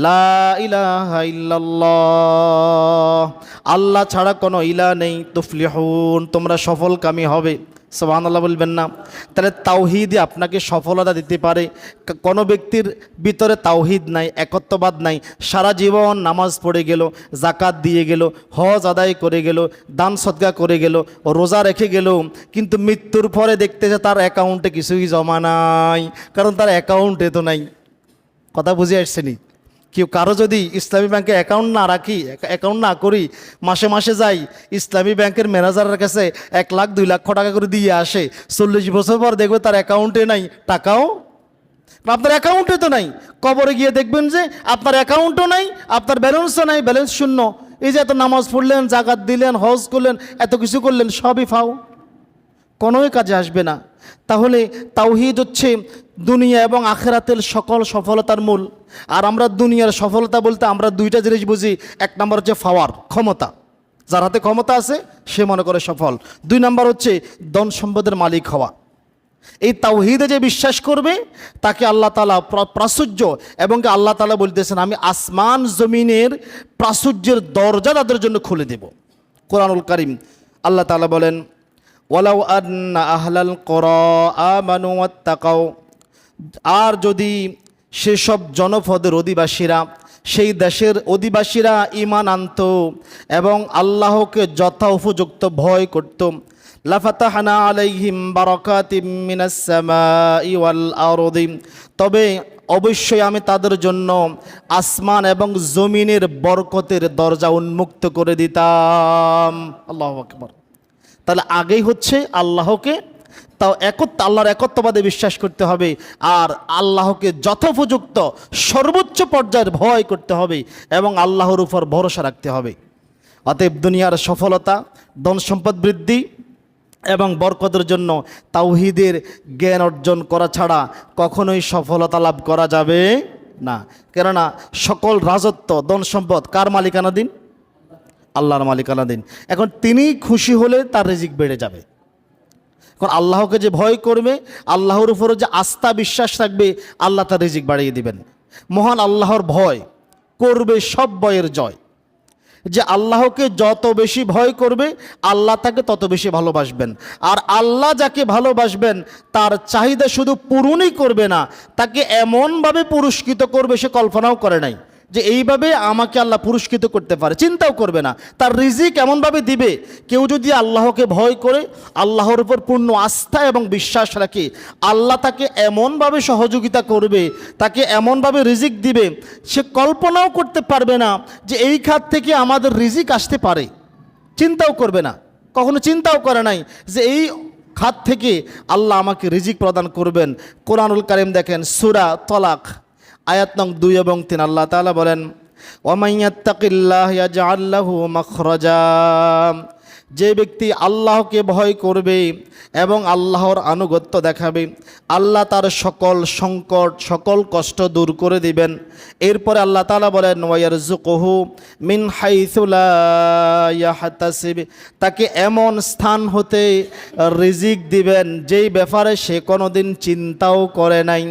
লা ইলাহা ইল্লাল্লাহ, আল্লাহ ছাড়া কোনো ইলাহ নেই, তুফলিহুন, তোমরা সফলকামী হবে। সুবহানাল্লাহ বলবেন না? তাহলে তাওহীদই আপনাকে সফলতা দিতে পারে। কোনো ব্যক্তির ভিতরে তাওহীদ নাই, একত্ববাদ নাই, সারা জীবন নামাজ পড়ে গেল, জাকাত দিয়ে গেল, হজ আদায় করে গেল, দান সদকা করে গেল, রোজা রেখে গেল, কিন্তু মৃত্যুর পরে দেখতেছে তার অ্যাকাউন্টে কিছুই জমা নাই, কারণ তার অ্যাকাউন্টে তো নাই। কথা বুঝে আসছেনি? কেউ কারো যদি ইসলামী ব্যাংকে অ্যাকাউন্ট না করি, মাসে মাসে যাই ইসলামী ব্যাংকের ম্যানেজারের কাছে 1 লাখ 2 লাখ টাকা করে দিয়ে আসে, 40 বছর পর দেখবে তার অ্যাকাউন্টে নাই টাকাও। আপনার অ্যাকাউন্টে তো নাই। কবরে গিয়ে দেখবেন যে আপনার অ্যাকাউন্টও নাই, আপনার ব্যালেন্সও নাই, ব্যালেন্স শূন্য। এই যে এত নামাজ পড়লেন, জাকাত দিলেন, হজ করলেন, এত কিছু করলেন, সবই ফাও, কোনোই কাজে আসবে না। তাহলে তাওহীদ হচ্ছে দুনিয়া এবং আখিরাতের সকল সফলতার মূল। আর আমরা দুনিয়ার সফলতা বলতে আমরা দুইটা জিনিস বুঝি। এক নম্বর হচ্ছে পাওয়ার, ক্ষমতা, যার হাতে ক্ষমতা আছে সে মনে করে সফল। দুই নম্বর হচ্ছে ধন সম্পদের মালিক হওয়া। এই তাওহীদে যে বিশ্বাস করবে তাকে আল্লাহ তাআলা প্রাচুর্য, এবং আল্লাহ তাআলা বলতেছেন আমি আসমান জমিনের প্রাচুর্যের দরজা তাদের জন্য খুলে দেব। কোরআনুল কারীম আল্লাহ তাআলা বলেন, ওয়ালাউ আন্না আহলাল কুরা আমানু ওয়াত্তাকাও, আর যদি সেসব জনপদের অধিবাসীরা, সেই দেশের অধিবাসীরা ঈমান আনত এবং আল্লাহকে যথোপযুক্ত ভয় করত, লাফাতাহনা আলাইহিম বারাকাতিম মিনাস সামাই ওয়াল আরদি, তবে অবশ্যই আমি তাদের জন্য আসমান এবং জমিনের বরকতের দরজা উন্মুক্ত করে দিতাম। আল্লাহু আকবার। তাহলে আগেই হচ্ছে আল্লাহকে, তাও আল্লাহর একত্ববাদে বিশ্বাস করতে হবে, আর আল্লাহকে যথোপযুক্ত সর্বোচ্চ পর্যায়ের ভয় করতে হবে এবং আল্লাহর উপর ভরসা রাখতে হবে। অতএব দুনিয়ার সফলতা, ধন সম্পদ বৃদ্ধি এবং বরকতের জন্য তাওহীদের জ্ঞান অর্জন করা ছাড়া কখনোই সফলতা লাভ করা যাবে না। কেননা সকল রাজত্ব, ধন সম্পদ কার মালিকানাধীন? আল্লাহর মালিকানাধীন। এখন তিনি খুশি হলে তার রিজিক বেড়ে যাবে। এখন আল্লাহকে যে ভয় করবে, আল্লাহর উপরে যে আস্থা বিশ্বাস রাখবে, আল্লাহ তার রিজিক বাড়িয়ে দিবেন। মহান আল্লাহর ভয় করবে সব ভয়ের জয়। যে আল্লাহকে যত বেশি ভয় করবে আল্লাহ তাকে তত বেশি ভালোবাসবেন। আর আল্লাহ যাকে ভালোবাসবেন তার চাহিদা শুধু পূরণই করবে না, তাকে এমনভাবে পুরস্কৃত করবে সে কল্পনাও করে নাই যে এইভাবে আমাকে আল্লাহ পুরস্কৃত করতে পারে, চিন্তাও করবে না। তার রিজিক এমনভাবে দিবে, কেউ যদি আল্লাহকে ভয় করে, আল্লাহর উপর পূর্ণ আস্থা এবং বিশ্বাস রাখে, আল্লাহ তাকে এমনভাবে সহযোগিতা করবে, তাকে এমনভাবে রিজিক দিবে, সে কল্পনাও করতে পারবে না যে এই খাত থেকে আমাদের রিজিক আসতে পারে, চিন্তাও করবে না। কখনো চিন্তাও করে নাই যে এই খাত থেকে আল্লাহ আমাকে রিজিক প্রদান করবেন। কোরআনুল কারীম দেখেন, সূরা তলাক আয়াত নং 2 এবং 3 আল্লাহ তাআলা বলেন, ওয়ামান ইয়াত্তাকিল্লাহ ইয়াজআল লাহু মাখরাজা, যে ব্যক্তি আল্লাহকে ভয় করবে এবং আল্লাহর আনুগত্য দেখাবে, আল্লাহ তার সকল সংকট, সকল কষ্ট দূর করে দিবেন। এরপরে আল্লাহ তাআলা বলেন, ওয়ায়ারযুকুহু মিন হাইসু লা ইয়াহতাসিব, তাকে এমন স্থান হতে রিজিক দিবেন যেই ব্যাপারে সে কোনোদিন চিন্তাও করে নাই।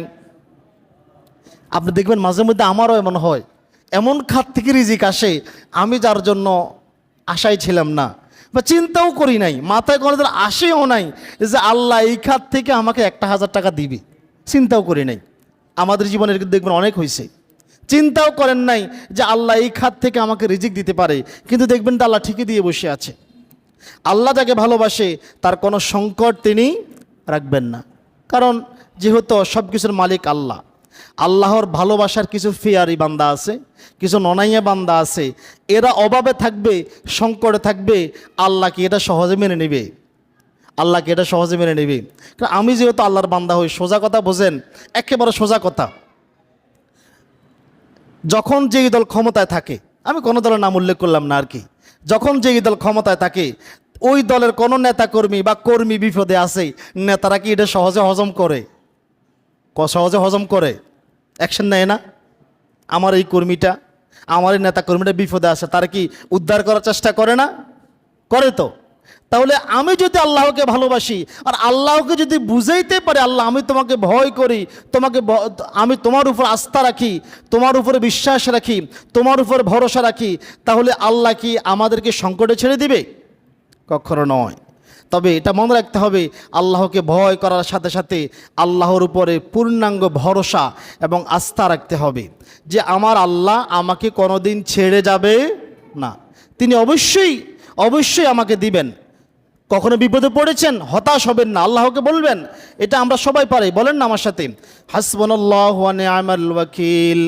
আপনি দেখবেন মাঝে মধ্যে আমারও এমন হয়, এমন খাত থেকে রিজিক আসে আমি যার জন্য আশাই ছিলাম না বা চিন্তাও করি নাই, মাথায় কোনোদিন আসেও নাই যে আল্লাহ এই খাত থেকে আমাকে 1,000 টাকা দিবে, চিন্তাও করি নাই। আমাদের জীবনে দেখবেন অনেক হয়েছে, চিন্তাও করেন নাই যে আল্লাহ এই খাত থেকে আমাকে রিজিক দিতে পারে, কিন্তু দেখবেন তো আল্লাহ ঠিকই দিয়ে বসে আছে। আল্লাহ যাকে ভালোবাসে তার কোনো সংকট তিনি রাখবেন না, কারণ যেহেতু সব কিছুর মালিক আল্লাহ। আল্লাহর ভালোবাসার কিছু ফিয়ারি বান্দা আছে, কিছু ননাইয়া বান্দা আছে, এরা অভাবে থাকবে, সংকটে থাকবে, আল্লাহকে এটা সহজে মেনে নেবে, আল্লাহকে এটা সহজে মেনে নেবে। কারণ আমি যেহেতু আল্লাহর বান্দা হই, সোজা কথা বোঝেন, একেবারে সোজা কথা, যখন যেই দল ক্ষমতায় থাকে, আমি কোনো দলের নাম উল্লেখ করলাম না আর কি, যখন যেই দল ক্ষমতায় থাকে ওই দলের কোনো নেতাকর্মী বা কর্মী বিপদে আছে, নেতারা কি এটা সহজে হজম করে? সহজে হজম করে? অ্যাকশন নেয় না? আমার এই কর্মীটা, আমার এই নেতা কর্মীটা বিপদে আসে, তারা কি উদ্ধার করার চেষ্টা করে না? করে তো। তাহলে আমি যদি আল্লাহকে ভালোবাসি আর আল্লাহকে যদি বুঝাইতে পারি, আল্লাহ আমি তোমাকে ভয় করি, আমি তোমার উপর আস্থা রাখি, তোমার উপরে বিশ্বাস রাখি, তোমার উপর ভরসা রাখি, তাহলে আল্লাহ কি আমাদেরকে সংকটে ছেড়ে দিবে? কখনো নয়। তবে এটা মনে রাখতে হবে, আল্লাহকে ভয় করার সাথে সাথে আল্লাহর উপরে পূর্ণাঙ্গ ভরসা এবং আস্থা রাখতে হবে যে আমার আল্লাহ আমাকে কোনোদিন ছেড়ে যাবে না, তিনি অবশ্যই অবশ্যই আমাকে দিবেন। কখনো বিপদে পড়েছেন, হতাশ হবেন না, আল্লাহকে বলবেন। এটা আমরা সবাই পারি, বলেন না আমার সাথে, হাসবুনাল্লাহু ওয়া নি'মাল ওয়াকিল,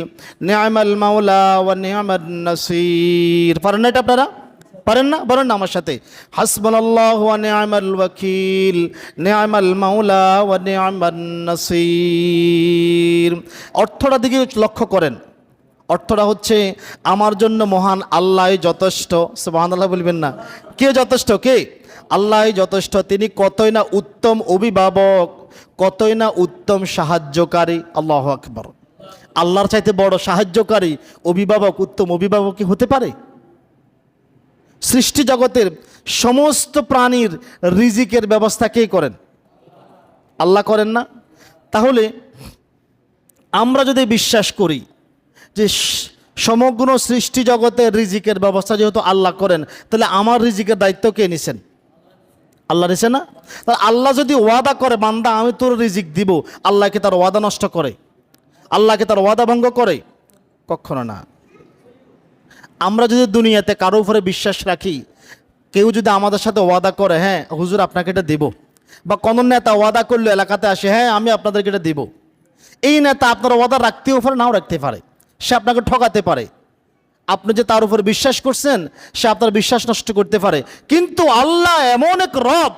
নি'মাল মাওলা ওয়া নি'মান নাসির। পারেন না এটা আপনারা? পারেন না? বলেন না আমার সাথে, হাসবুনাল্লাহু ওয়া নি'মাল ওয়াকিল, নি'মাল মাওলা ওয়া নি'মান নাসির। অর্থটা দিকে লক্ষ্য করেন। অর্থটা হচ্ছে আমার জন্য মহান আল্লাহই যথেষ্ট। সুবহানাল্লাহ বলবেন না? কে যথেষ্ট? কে? আল্লাহই যথেষ্ট। তিনি কতই না উত্তম অভিভাবক, কতই না উত্তম সাহায্যকারী। আল্লাহু আকবার। আল্লাহর চাইতে বড় সাহায্যকারী, অভিভাবক, উত্তম অভিভাবক কি হতে পারে? সৃষ্টি জগতের সমস্ত প্রাণীর রিজিকের ব্যবস্থা কে করেন? আল্লাহ করেন না? তাহলে আমরা যদি বিশ্বাস করি যে সমগ্র সৃষ্টি জগতের রিজিকের ব্যবস্থা যেহেতু আল্লাহ করেন, তাহলে আমার রিজিকের দায়িত্ব কে নিছেন? আল্লাহ নিছে না? তাহলে আল্লাহ যদি ওয়াদা করে বান্দা আমি তোর রিজিক দিব, আল্লাহকে তার ওয়াদা নষ্ট করে? আল্লাহকে তার ওয়াদা ভঙ্গ করে? কখনো না। আমরা যদি দুনিয়াতে কারো উপরে বিশ্বাস রাখি, কেউ যদি আমাদের সাথে ওয়াদা করে হ্যাঁ হুজুর আপনাকে এটা দেব, বা কোন নেতা ওয়াদা করলো এলাকাতে আসে হ্যাঁ আমি আপনাদেরকে এটা দেব, এই নেতা আপনার ওয়াদা রাখতেও পারে নাও রাখতে পারে, সে আপনাকে ঠকাতে পারে। আপনি যে তার উপর বিশ্বাস করছেন সে আপনার বিশ্বাস নষ্ট করতে পারে। কিন্তু আল্লাহ এমন এক রব,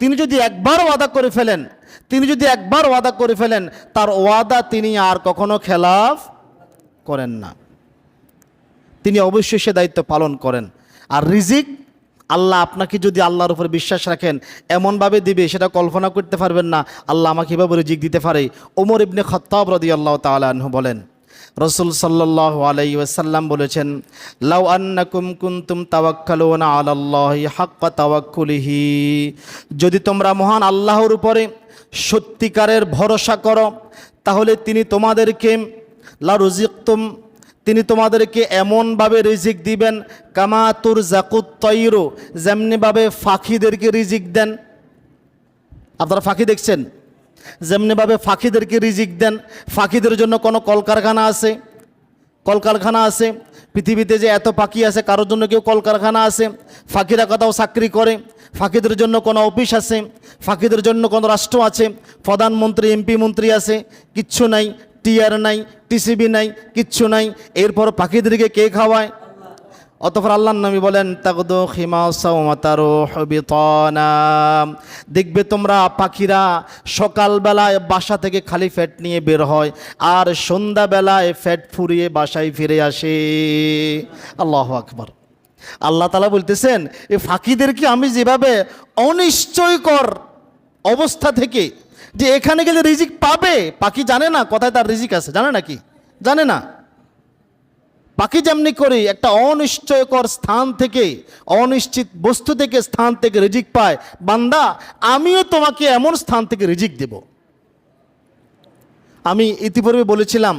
তিনি যদি একবার ওয়াদা করে ফেলেন, তার ওয়াদা তিনি আর কখনো খেলাফ করেন না। তিনি অবশ্যই সে দায়িত্ব পালন করেন। আর রিজিক আল্লাহ আপনাকে যদি আল্লাহর উপর বিশ্বাস রাখেন এমনভাবে দিবে সেটা কল্পনা করতে পারবেন না আল্লাহ আমাকে এভাবে রিজিক দিতে পারে। ওমর ইবনে খাত্তাব রাদিয়াল্লাহু তাআলা আনহু বলেন, রাসূল সাল্লাল্লাহু আলাইহি ওয়াসাল্লাম বলেছেন, লাউ আন্নাকুম কুনতুম তাওয়াক্কালুনা আলাল্লাহি হাক্কা তাওয়াক্কুলিহি, যদি তোমরা মহান আল্লাহর উপরে সত্যিকারের ভরসা করো তাহলে তিনি তোমাদেরকে লা রুজিকতুম, তিনি তোমাদেরকে এমনভাবে রিজিক দিবেন কামা তুরজাকুত তৈরু, যেমনিভাবে পাখিদেরকে রিজিক দেন। আপনারা পাখি দেখছেন? যেমনিভাবে পাখিদেরকে রিজিক দেন। পাখিদের জন্য কোনো কলকারখানা আছে? কলকারখানা আছে? পৃথিবীতে যে এত পাখি আছে কারোর জন্য কেউ কলকারখানা আছে? পাখিরা কোথাও চাকরি করে? পাখিদের জন্য কোনো অফিস আছে? পাখিদের জন্য কোনো রাষ্ট্র আছে? প্রধানমন্ত্রী এমপি মন্ত্রী আছে? কিচ্ছু নাই। টিআর নাই, টিসিবি নাই, কিচ্ছু নাই। এরপর পাখিদেরকে কে খাওয়ায়? অতঃপর আল্লাহর নবী বলেন, তাকদু খিমাসা ওয়া তারুহু বিতানা, দেখবে তোমরা পাখিরা সকালবেলায় বাসা থেকে খালি পেট নিয়ে বের হয় আর সন্ধ্যাবেলায় পেট ফুরিয়ে বাসায় ফিরে আসে। আল্লাহু আকবার। আল্লাহ তাআলা বলতেছেন এই পাখিদেরকে আমি যেভাবে অনিশ্চয়কর অবস্থা থেকে যে এখানে গেলে রিজিক পাবে, পাখি জানে না কোথায় তার রিজিক আছে, জানে নাকি? জানে না। পাখি যেমনি করে একটা অনিশ্চয়কর স্থান থেকে, অনিশ্চিত বস্তু থেকে, স্থান থেকে রিজিক পায়, বান্দা আমিও তোমাকে এমন স্থান থেকে রিজিক দেব। আমি ইতিপূর্বে বলেছিলাম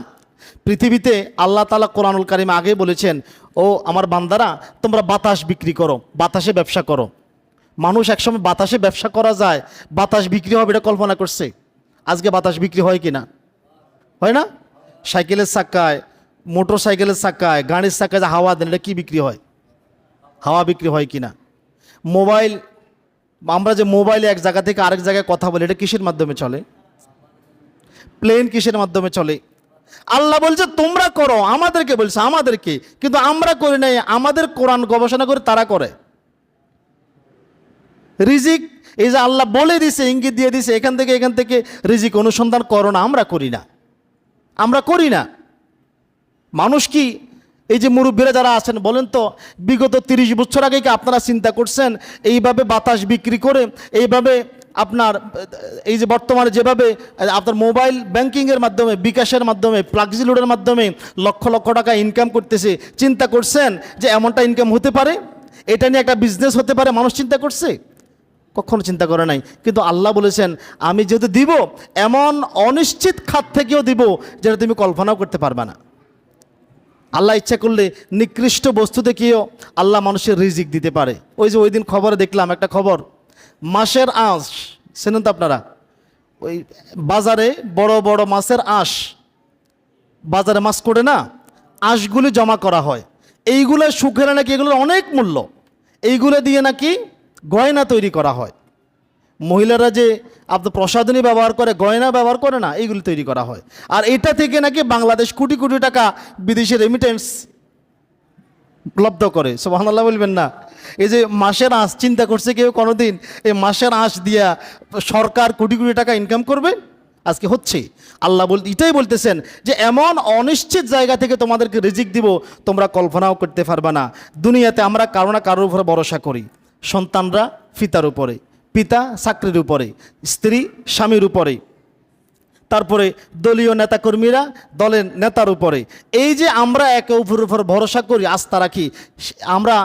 পৃথিবীতে আল্লাহ তাআলা কোরআনুল কারীমে আগে বলেছেন, ও আমার বান্দারা তোমরা বাতাস বিক্রি করো, বাতাসে ব্যবসা করো। মানুষ একসময় বাতাসে ব্যবসা করা যায়, বাতাস বিক্রি হবে এটা কল্পনা করছে? আজকে বাতাস বিক্রি হয় কি না? হয় না? সাইকেলের চাকায়, মোটর সাইকেলের চাকায়, গাড়ির চাকায় যে হাওয়া দেন এটা কি বিক্রি হয়? হাওয়া বিক্রি হয় কি না? মোবাইল, আমরা যে মোবাইলে এক জায়গা থেকে আরেক জায়গায় কথা বলি এটা কিসের মাধ্যমে চলে? প্লেন কিসের মাধ্যমে চলে? আল্লাহ বলছে তোমরা করো, আমাদেরকে বলছে, আমাদেরকে, কিন্তু আমরা করি নাই। আমাদের কোরআন গবেষণা করে তারা করে। রিজিক এই যে আল্লাহ বলে দিছে, ইঙ্গিত দিয়ে দিছে এখান থেকে রিজিক অনুসন্ধান করো না, আমরা করি না, আমরা করি না। মানুষ কি এই যে মুরব্বীরা যারা আছেন বলেন তো, বিগত 30 বছর আগে কি আপনারা চিন্তা করছেন এইভাবে বাতাস বিক্রি করে, এইভাবে আপনার এই যে বর্তমানে যেভাবে আপনার মোবাইল ব্যাংকিংয়ের মাধ্যমে, বিকাশের মাধ্যমে, প্লাক্সি লোডের মাধ্যমে লক্ষ লক্ষ টাকা ইনকাম করতেছে, চিন্তা করছেন যে এমনটা ইনকাম হতে পারে, এটা নিয়ে একটা বিজনেস হতে পারে? মানুষ চিন্তা করছে? কখনো চিন্তা করে নাই। কিন্তু আল্লাহ বলেছেন আমি যেহেতু দিব, এমন অনিশ্চিত খাত থেকেও দিব যেটা তুমি কল্পনাও করতে পারবে না। আল্লাহ ইচ্ছা করলে নিকৃষ্ট বস্তু থেকেও আল্লাহ মানুষের রিজিক দিতে পারে। ওই যে ওই দিন খবরে দেখলাম একটা খবর, মাছের আঁশ চেনেন তো আপনারা? ওই বাজারে বড় বড় মাছের আঁশ, বাজারে মাছ করে না, আঁশগুলি জমা করা হয়। এইগুলো শুকিয়ে নাকি এগুলোর অনেক মূল্য, এইগুলো দিয়ে নাকি গয়না তৈরি করা হয়। মহিলারা যে আপনার প্রসাধনী ব্যবহার করে, গয়না ব্যবহার করে না, এইগুলি তৈরি করা হয়। আর এটা থেকে নাকি বাংলাদেশ কোটি কোটি টাকা বিদেশি রেমিটেন্স উপলব্ধ করে। সুবহানাল্লাহ বলবেন না? এই যে মাসের আঁশ চিন্তা করছে কেউ কোনোদিন এই মাসের আঁশ দিয়া সরকার কোটি কোটি টাকা ইনকাম করবে? আজকে হচ্ছে। আল্লাহ এটাই বলতেছেন যে এমন অনিশ্চিত জায়গা থেকে তোমাদেরকে রিজিক দিব তোমরা কল্পনাও করতে পারবে না। দুনিয়াতে আমরা কারো না কারোর উপরে ভরসা করি, সন্তানরা পিতার উপরে, পিতা চাকরির উপরে, স্ত্রী স্বামীর উপরে, তারপরে দলীয় নেতাকর্মীরা দলের নেতার উপরে। এই যে আমরা একে অপরের উপর ভরসা করি, আস্থা রাখি, আমরা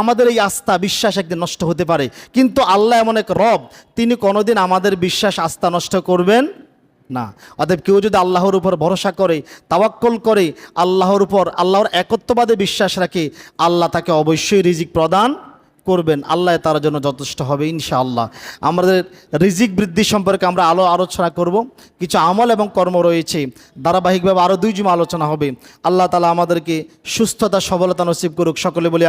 আমাদের এই আস্থা বিশ্বাস একদিন নষ্ট হতে পারে, কিন্তু আল্লাহ এমন এক রব, তিনি কোনোদিন আমাদের বিশ্বাস আস্থা নষ্ট করবেন না। অতএব কেউ যদি আল্লাহর উপর ভরসা করে, তাওয়াক্কুল করে, আল্লাহর উপর আল্লাহর একত্ববাদে বিশ্বাস রাখে, আল্লাহ তাকে অবশ্যই রিজিক প্রদান করবেন। আল্লাহ তার জন্য যথেষ্ট হবে ইনশাআল্লাহ। আমাদের রিজিক বৃদ্ধি সম্পর্কে আমরা আলোচনা করব। কিছু আমল এবং কর্ম রয়েছে, ধারাবাহিকভাবে আরও 2 জুমা আলোচনা হবে। আল্লাহ তাআলা আমাদেরকে সুস্থতা সবলতা নসিব করুক। সকলে বলি